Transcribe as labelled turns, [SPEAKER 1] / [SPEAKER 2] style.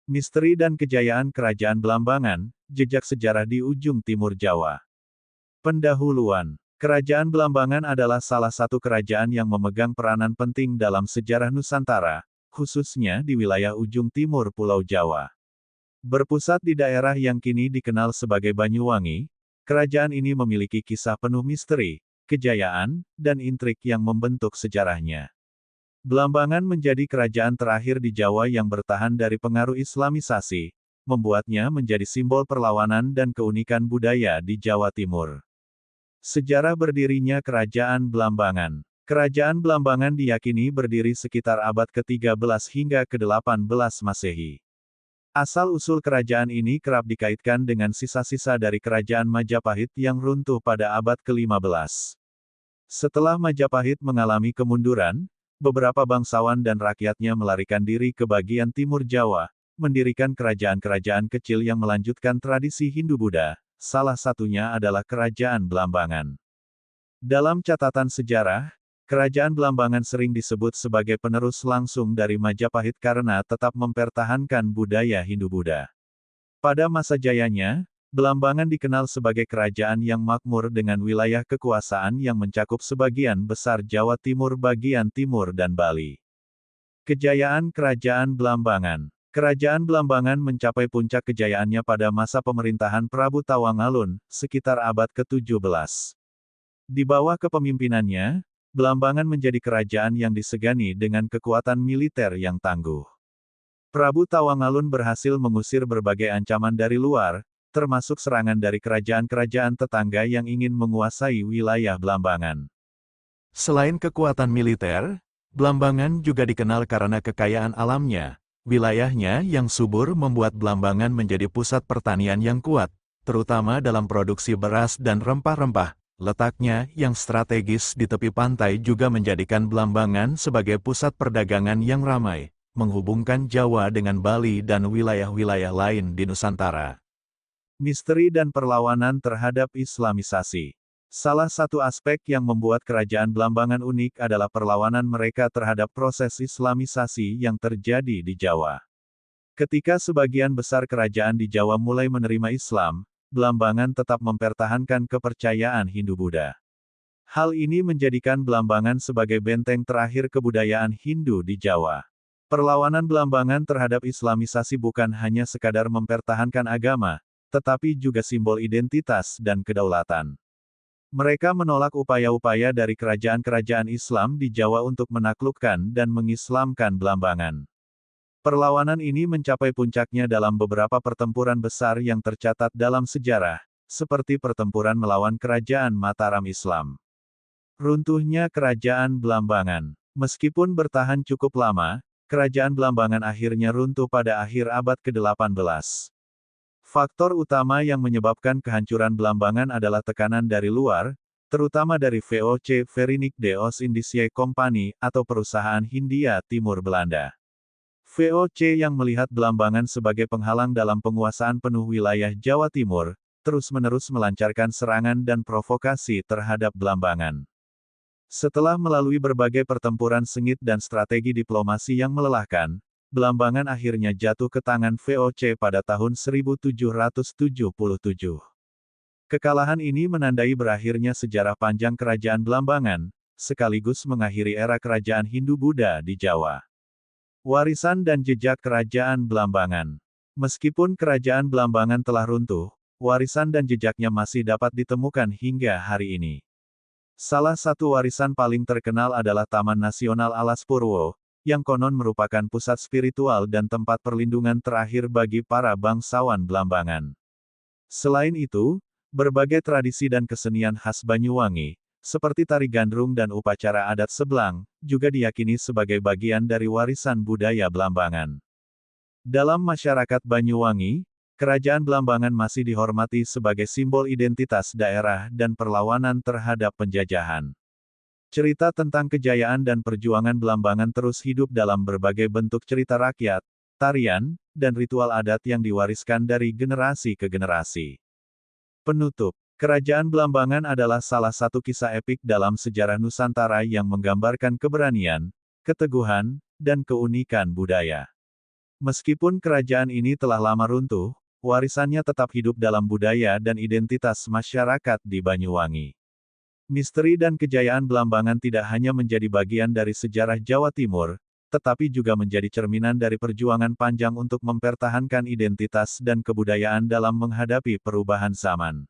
[SPEAKER 1] Misteri dan kejayaan Kerajaan Blambangan, jejak sejarah di ujung timur Jawa. Pendahuluan. Kerajaan Blambangan adalah salah satu kerajaan yang memegang peranan penting dalam sejarah Nusantara, khususnya di wilayah ujung timur Pulau Jawa. Berpusat di daerah yang kini dikenal sebagai Banyuwangi, kerajaan ini memiliki kisah penuh misteri, kejayaan, dan intrik yang membentuk sejarahnya. Blambangan menjadi kerajaan terakhir di Jawa yang bertahan dari pengaruh Islamisasi, membuatnya menjadi simbol perlawanan dan keunikan budaya di Jawa Timur. Sejarah berdirinya Kerajaan Blambangan. Kerajaan Blambangan diyakini berdiri sekitar abad ke-13 hingga ke-18 Masehi. Asal-usul kerajaan ini kerap dikaitkan dengan sisa-sisa dari Kerajaan Majapahit yang runtuh pada abad ke-15. Setelah Majapahit mengalami kemunduran, beberapa bangsawan dan rakyatnya melarikan diri ke bagian timur Jawa, mendirikan kerajaan-kerajaan kecil yang melanjutkan tradisi Hindu-Buddha, salah satunya adalah Kerajaan Blambangan. Dalam catatan sejarah, Kerajaan Blambangan sering disebut sebagai penerus langsung dari Majapahit karena tetap mempertahankan budaya Hindu-Buddha. Pada masa jayanya, Blambangan dikenal sebagai kerajaan yang makmur dengan wilayah kekuasaan yang mencakup sebagian besar Jawa Timur bagian timur dan Bali. Kejayaan Kerajaan Blambangan. Kerajaan Blambangan mencapai puncak kejayaannya pada masa pemerintahan Prabu Tawangalun, sekitar abad ke-17. Di bawah kepemimpinannya, Blambangan menjadi kerajaan yang disegani dengan kekuatan militer yang tangguh. Prabu Tawangalun berhasil mengusir berbagai ancaman dari luar, termasuk serangan dari kerajaan-kerajaan tetangga yang ingin menguasai wilayah Blambangan. Selain kekuatan militer, Blambangan juga dikenal karena kekayaan alamnya. Wilayahnya yang subur membuat Blambangan menjadi pusat pertanian yang kuat, terutama dalam produksi beras dan rempah-rempah. Letaknya yang strategis di tepi pantai juga menjadikan Blambangan sebagai pusat perdagangan yang ramai, menghubungkan Jawa dengan Bali dan wilayah-wilayah lain di Nusantara. Misteri dan perlawanan terhadap Islamisasi. Salah satu aspek yang membuat Kerajaan Blambangan unik adalah perlawanan mereka terhadap proses Islamisasi yang terjadi di Jawa. Ketika sebagian besar kerajaan di Jawa mulai menerima Islam, Blambangan tetap mempertahankan kepercayaan Hindu-Buddha. Hal ini menjadikan Blambangan sebagai benteng terakhir kebudayaan Hindu di Jawa. Perlawanan Blambangan terhadap Islamisasi bukan hanya sekadar mempertahankan agama, tetapi juga simbol identitas dan kedaulatan. Mereka menolak upaya-upaya dari kerajaan-kerajaan Islam di Jawa untuk menaklukkan dan mengislamkan Blambangan. Perlawanan ini mencapai puncaknya dalam beberapa pertempuran besar yang tercatat dalam sejarah, seperti pertempuran melawan Kerajaan Mataram Islam. Runtuhnya Kerajaan Blambangan. Meskipun bertahan cukup lama, Kerajaan Blambangan akhirnya runtuh pada akhir abad ke-18. Faktor utama yang menyebabkan kehancuran Blambangan adalah tekanan dari luar, terutama dari VOC Verenigde Oost-Indische Compagnie atau perusahaan Hindia Timur Belanda. VOC yang melihat Blambangan sebagai penghalang dalam penguasaan penuh wilayah Jawa Timur, terus-menerus melancarkan serangan dan provokasi terhadap Blambangan. Setelah melalui berbagai pertempuran sengit dan strategi diplomasi yang melelahkan, Blambangan akhirnya jatuh ke tangan VOC pada tahun 1777. Kekalahan ini menandai berakhirnya sejarah panjang Kerajaan Blambangan, sekaligus mengakhiri era kerajaan Hindu-Buddha di Jawa. Warisan dan jejak Kerajaan Blambangan. Meskipun Kerajaan Blambangan telah runtuh, warisan dan jejaknya masih dapat ditemukan hingga hari ini. Salah satu warisan paling terkenal adalah Taman Nasional Alas Purwo, yang konon merupakan pusat spiritual dan tempat perlindungan terakhir bagi para bangsawan Blambangan. Selain itu, berbagai tradisi dan kesenian khas Banyuwangi, seperti tari gandrung dan upacara adat Seblang, juga diyakini sebagai bagian dari warisan budaya Blambangan. Dalam masyarakat Banyuwangi, Kerajaan Blambangan masih dihormati sebagai simbol identitas daerah dan perlawanan terhadap penjajahan. Cerita tentang kejayaan dan perjuangan Blambangan terus hidup dalam berbagai bentuk cerita rakyat, tarian, dan ritual adat yang diwariskan dari generasi ke generasi. Penutup. Kerajaan Blambangan adalah salah satu kisah epik dalam sejarah Nusantara yang menggambarkan keberanian, keteguhan, dan keunikan budaya. Meskipun kerajaan ini telah lama runtuh, warisannya tetap hidup dalam budaya dan identitas masyarakat di Banyuwangi. Misteri dan kejayaan Blambangan tidak hanya menjadi bagian dari sejarah Jawa Timur, tetapi juga menjadi cerminan dari perjuangan panjang untuk mempertahankan identitas dan kebudayaan dalam menghadapi perubahan zaman.